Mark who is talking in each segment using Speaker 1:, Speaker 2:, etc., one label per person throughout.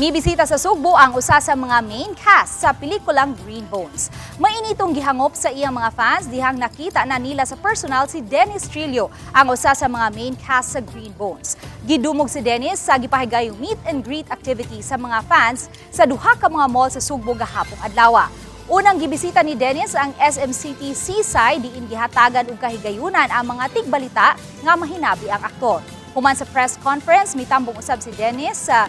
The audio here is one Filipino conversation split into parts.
Speaker 1: Gibisita sa Sugbo ang usa sa mga main cast sa pelikulang Green Bones. Mainitong gihangop sa iyang mga fans dihang nakita na nila sa personal si Trillo, ang usa sa mga main cast sa Green Bones. Gidumog si Dennis sa gipahigayong meet and greet activity sa mga fans sa duha ka mga mall sa Sugbo gahapong adlaw. Unang gibisita ni Dennis ang SM City Seaside diin gihatagan og kahigayunan ang mga tigbalita nga mahinabi ang aktor. Human sa press conference, mitambong usab si Dennis sa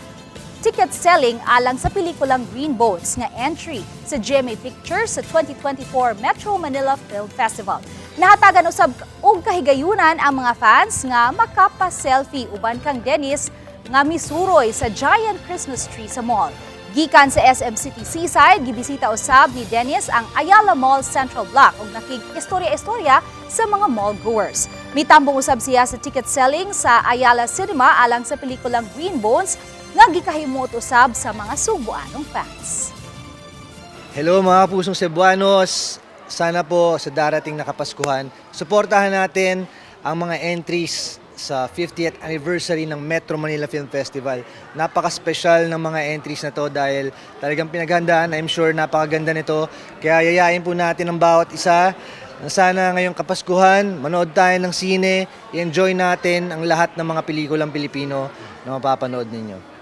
Speaker 1: ticket selling alang sa pelikulang Green Bones nga entry sa GMA Pictures sa 2024 Metro Manila Film Festival. Nahatagan usab og kahigayunan ang mga fans nga makapa-selfie uban kang Dennis nga misuroy sa giant Christmas tree sa mall. Gikan sa SM City Seaside, gibisita usab ni Dennis ang Ayala Mall Central Block ug nakig-istorya-istorya sa mga mall goers. Mitambong usab siya sa ticket selling sa Ayala Cinema alang sa pelikulang Green Bones nga gikahimot usab sa mga Sugbuanong fans.
Speaker 2: Hello mga pusong Cebuanos! Sana po sa darating na Kapaskuhan, suportahan natin ang mga entries sa 50th anniversary ng Metro Manila Film Festival. Napaka-special ng mga entries na to dahil talagang pinaghandaan. I'm sure napakaganda nito. Kaya yayain po natin ang bawat isa. Sana ngayong Kapaskuhan, manood tayo ng sine, i-enjoy natin ang lahat ng mga pelikulang Pilipino na mapapanood ninyo.